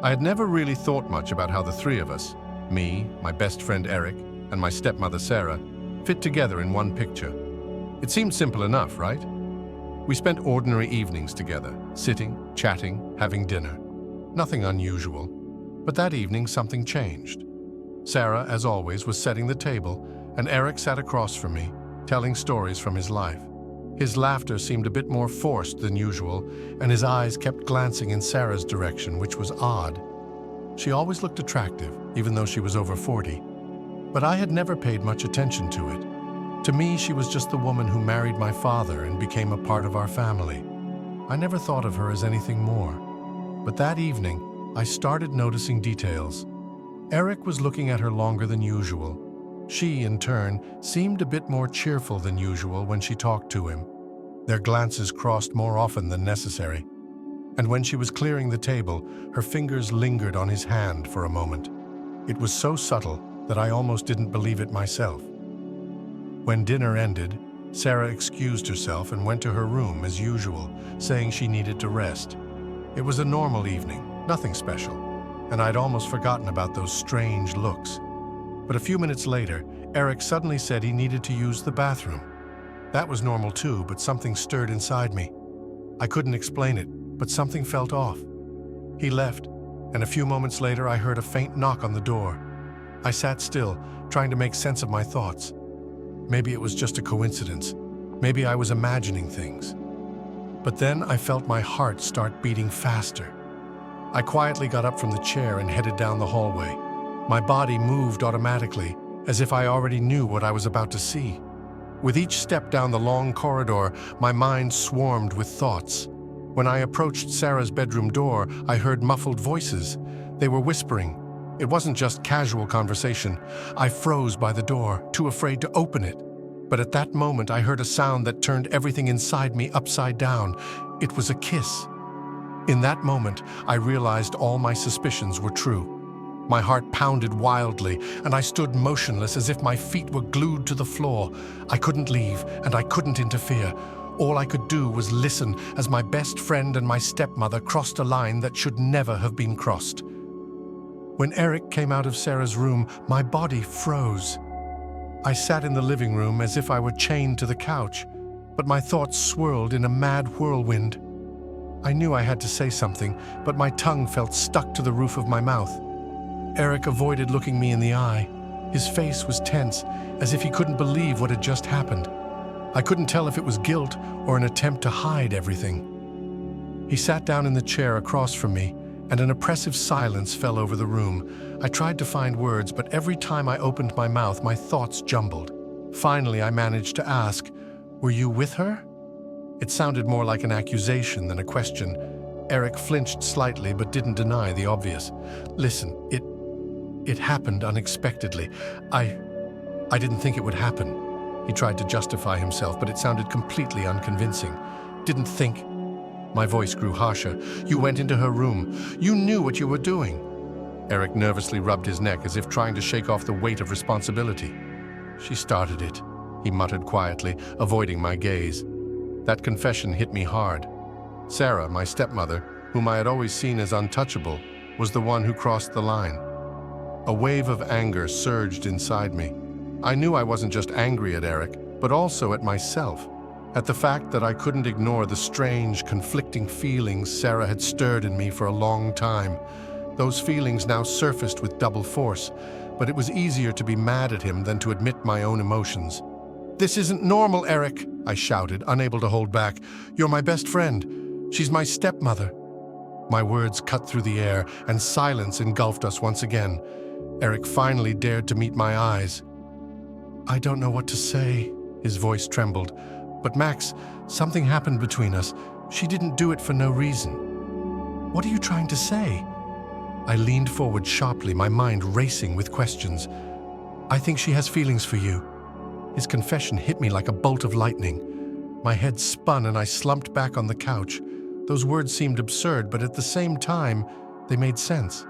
I had never really thought much about how the three of us, me, my best friend Eric, and my stepmother Sarah, fit together in one picture. It seemed simple enough, right? We spent ordinary evenings together, sitting, chatting, having dinner. Nothing unusual. But that evening something changed. Sarah, as always, was setting the table, and Eric sat across from me, telling stories from his life. His laughter seemed a bit more forced than usual, and his eyes kept glancing in Sarah's direction, which was odd. She always looked attractive, even though she was over 40. But I had never paid much attention to it. To me, she was just the woman who married my father and became a part of our family. I never thought of her as anything more. But that evening, I started noticing details. Eric was looking at her longer than usual. She, in turn, seemed a bit more cheerful than usual when she talked to him. Their glances crossed more often than necessary. And when she was clearing the table, her fingers lingered on his hand for a moment. It was so subtle that I almost didn't believe it myself. When dinner ended, Sarah excused herself and went to her room as usual, saying she needed to rest. It was a normal evening, nothing special, and I'd almost forgotten about those strange looks. But a few minutes later, Eric suddenly said he needed to use the bathroom. That was normal too, but something stirred inside me. I couldn't explain it, but something felt off. He left, and a few moments later I heard a faint knock on the door. I sat still, trying to make sense of my thoughts. Maybe it was just a coincidence. Maybe I was imagining things. But then I felt my heart start beating faster. I quietly got up from the chair and headed down the hallway. My body moved automatically, as if I already knew what I was about to see. With each step down the long corridor, my mind swarmed with thoughts. When I approached Sarah's bedroom door, I heard muffled voices. They were whispering. It wasn't just casual conversation. I froze by the door, too afraid to open it. But at that moment, I heard a sound that turned everything inside me upside down. It was a kiss. In that moment, I realized all my suspicions were true. My heart pounded wildly, and I stood motionless as if my feet were glued to the floor. I couldn't leave, and I couldn't interfere. All I could do was listen as my best friend and my stepmother crossed a line that should never have been crossed. When Eric came out of Sarah's room, my body froze. I sat in the living room as if I were chained to the couch, but my thoughts swirled in a mad whirlwind. I knew I had to say something, but my tongue felt stuck to the roof of my mouth. Eric avoided looking me in the eye. His face was tense, as if he couldn't believe what had just happened. I couldn't tell if it was guilt or an attempt to hide everything. He sat down in the chair across from me, and an oppressive silence fell over the room. I tried to find words, but every time I opened my mouth, my thoughts jumbled. Finally, I managed to ask, "Were you with her?" It sounded more like an accusation than a question. Eric flinched slightly, but didn't deny the obvious. "Listen, it happened unexpectedly. I didn't think it would happen." He tried to justify himself, but it sounded completely unconvincing. "Didn't think?" My voice grew harsher. "You went into her room. You knew what you were doing." Eric nervously rubbed his neck as if trying to shake off the weight of responsibility. "She started it," he muttered quietly, avoiding my gaze. That confession hit me hard. Sarah, my stepmother, whom I had always seen as untouchable, was the one who crossed the line. A wave of anger surged inside me. I knew I wasn't just angry at Eric, but also at myself, at the fact that I couldn't ignore the strange, conflicting feelings Sarah had stirred in me for a long time. Those feelings now surfaced with double force, but it was easier to be mad at him than to admit my own emotions. "This isn't normal, Eric," I shouted, unable to hold back. "You're my best friend. She's my stepmother." My words cut through the air, and silence engulfed us once again. Eric finally dared to meet my eyes. "I don't know what to say," his voice trembled. "But Max, something happened between us. She didn't do it for no reason." "What are you trying to say?" I leaned forward sharply, my mind racing with questions. "I think she has feelings for you." His confession hit me like a bolt of lightning. My head spun and I slumped back on the couch. Those words seemed absurd, but at the same time, they made sense.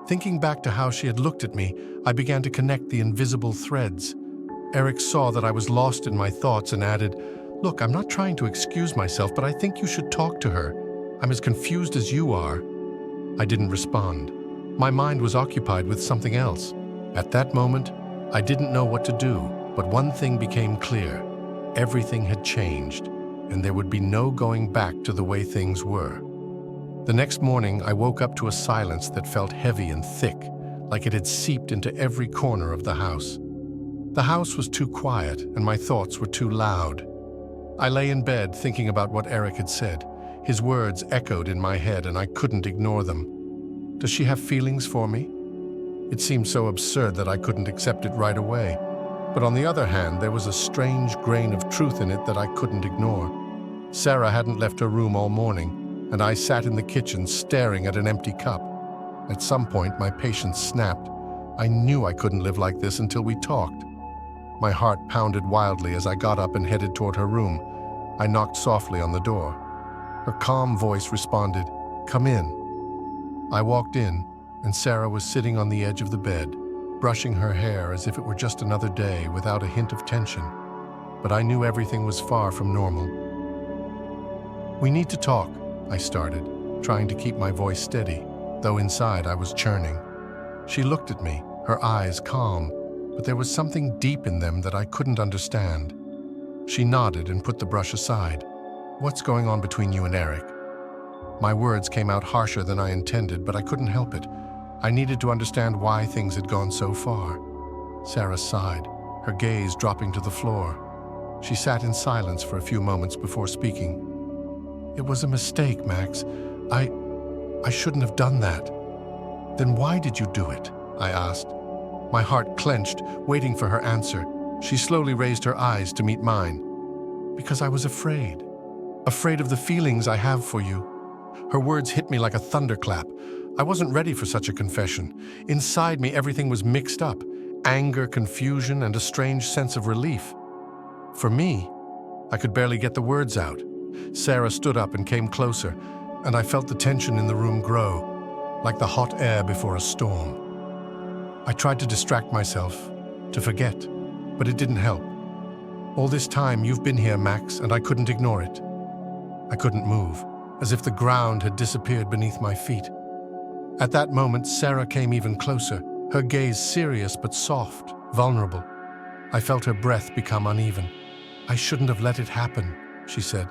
Thinking back to how she had looked at me, I began to connect the invisible threads. Eric saw that I was lost in my thoughts and added, "Look, I'm not trying to excuse myself, but I think you should talk to her. I'm as confused as you are." I didn't respond. My mind was occupied with something else. At that moment, I didn't know what to do, but one thing became clear. Everything had changed, and there would be no going back to the way things were. The next morning, I woke up to a silence that felt heavy and thick, like it had seeped into every corner of the house. The house was too quiet, and my thoughts were too loud. I lay in bed thinking about what Eric had said. His words echoed in my head, and I couldn't ignore them. Does she have feelings for me? It seemed so absurd that I couldn't accept it right away. But on the other hand, there was a strange grain of truth in it that I couldn't ignore. Sarah hadn't left her room all morning, and I sat in the kitchen staring at an empty cup. At some point, my patience snapped. I knew I couldn't live like this until we talked. My heart pounded wildly as I got up and headed toward her room. I knocked softly on the door. Her calm voice responded, "Come in." I walked in, and Sarah was sitting on the edge of the bed, brushing her hair as if it were just another day without a hint of tension. But I knew everything was far from normal. "We need to talk," I started, trying to keep my voice steady, though inside I was churning. She looked at me, her eyes calm, but there was something deep in them that I couldn't understand. She nodded and put the brush aside. "What's going on between you and Eric?" My words came out harsher than I intended, but I couldn't help it. I needed to understand why things had gone so far. Sarah sighed, her gaze dropping to the floor. She sat in silence for a few moments before speaking. "It was a mistake, Max. I shouldn't have done that." "Then why did you do it?" I asked. My heart clenched, waiting for her answer. She slowly raised her eyes to meet mine. "Because I was afraid. Afraid of the feelings I have for you." Her words hit me like a thunderclap. I wasn't ready for such a confession. Inside me, everything was mixed up. Anger, confusion, and a strange sense of relief. For me, I could barely get the words out. Sarah stood up and came closer, and I felt the tension in the room grow, like the hot air before a storm. I tried to distract myself, to forget, but it didn't help. "All this time you've been here, Max, and I couldn't ignore it." I couldn't move, as if the ground had disappeared beneath my feet. At that moment, Sarah came even closer, her gaze serious but soft, vulnerable. I felt her breath become uneven. "I shouldn't have let it happen," she said,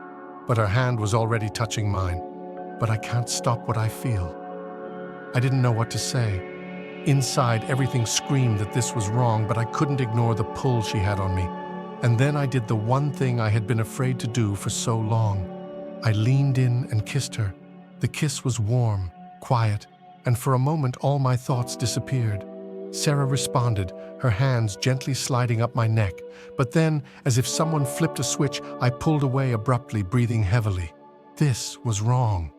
but her hand was already touching mine. "But I can't stop what I feel." I didn't know what to say. Inside, everything screamed that this was wrong, but I couldn't ignore the pull she had on me. And then I did the one thing I had been afraid to do for so long. I leaned in and kissed her. The kiss was warm, quiet, and for a moment all my thoughts disappeared. Sarah responded, her hands gently sliding up my neck, but then, as if someone flipped a switch, I pulled away abruptly, breathing heavily. This was wrong.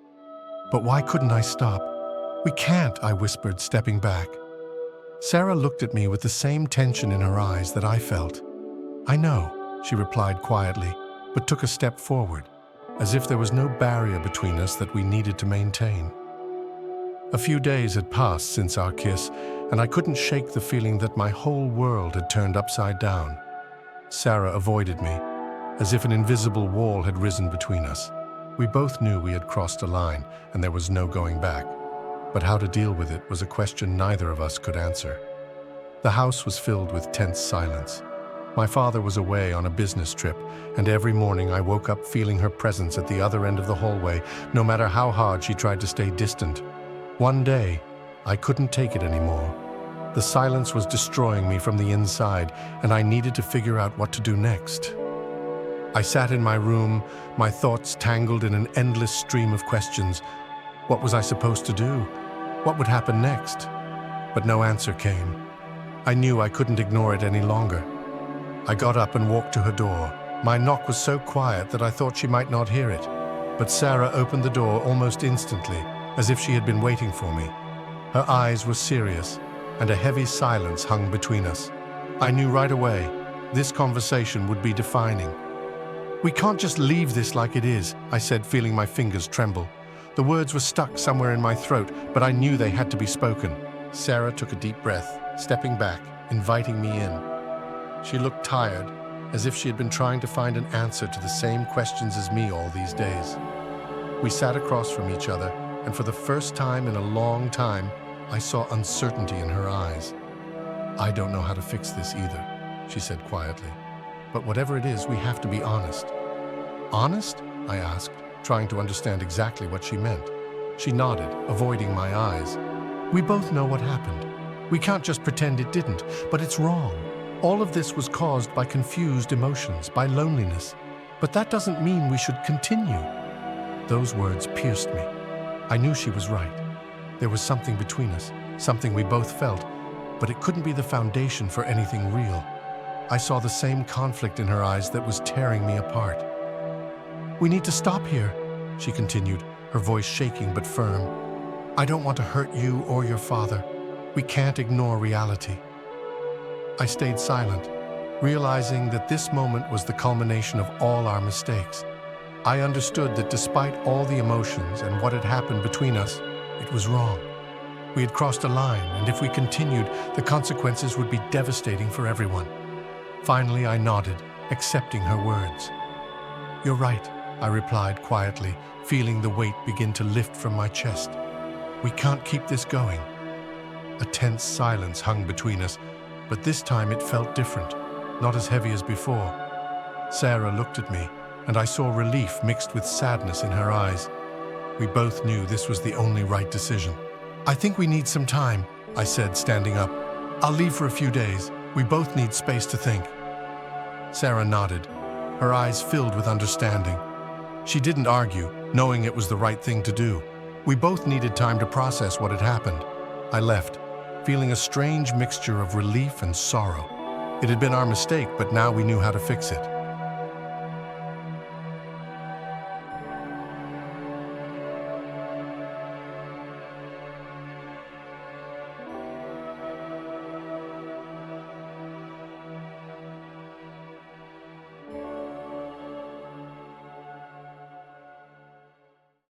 But why couldn't I stop? "We can't," I whispered, stepping back. Sarah looked at me with the same tension in her eyes that I felt. "I know," she replied quietly, but took a step forward, as if there was no barrier between us that we needed to maintain. A few days had passed since our kiss, and I couldn't shake the feeling that my whole world had turned upside down. Sarah avoided me, as if an invisible wall had risen between us. We both knew we had crossed a line, and there was no going back. But how to deal with it was a question neither of us could answer. The house was filled with tense silence. My father was away on a business trip, and every morning I woke up feeling her presence at the other end of the hallway, no matter how hard she tried to stay distant. One day, I couldn't take it anymore. The silence was destroying me from the inside, and I needed to figure out what to do next. I sat in my room, my thoughts tangled in an endless stream of questions. What was I supposed to do? What would happen next? But no answer came. I knew I couldn't ignore it any longer. I got up and walked to her door. My knock was so quiet that I thought she might not hear it. But Sarah opened the door almost instantly, as if she had been waiting for me. Her eyes were serious, and a heavy silence hung between us. I knew right away this conversation would be defining. "We can't just leave this like it is," I said, feeling my fingers tremble. The words were stuck somewhere in my throat, but I knew they had to be spoken. Sarah took a deep breath, stepping back, inviting me in. She looked tired, as if she had been trying to find an answer to the same questions as me all these days. We sat across from each other, and for the first time in a long time, I saw uncertainty in her eyes. "I don't know how to fix this either," she said quietly. "But whatever it is, we have to be honest." "Honest?" I asked, trying to understand exactly what she meant. She nodded, avoiding my eyes. "We both know what happened. We can't just pretend it didn't, but it's wrong. All of this was caused by confused emotions, by loneliness. But that doesn't mean we should continue." Those words pierced me. I knew she was right. There was something between us, something we both felt, but it couldn't be the foundation for anything real. I saw the same conflict in her eyes that was tearing me apart. "We need to stop here," she continued, her voice shaking but firm. "I don't want to hurt you or your father. We can't ignore reality." I stayed silent, realizing that this moment was the culmination of all our mistakes. I understood that despite all the emotions and what had happened between us, it was wrong. We had crossed a line, and if we continued, the consequences would be devastating for everyone. Finally, I nodded, accepting her words. "You're right," I replied quietly, feeling the weight begin to lift from my chest. "We can't keep this going." A tense silence hung between us, but this time it felt different, not as heavy as before. Sarah looked at me, and I saw relief mixed with sadness in her eyes. We both knew this was the only right decision. "I think we need some time," I said, standing up. "I'll leave for a few days. We both need space to think." Sarah nodded, her eyes filled with understanding. She didn't argue, knowing it was the right thing to do. We both needed time to process what had happened. I left, feeling a strange mixture of relief and sorrow. It had been our mistake, but now we knew how to fix it.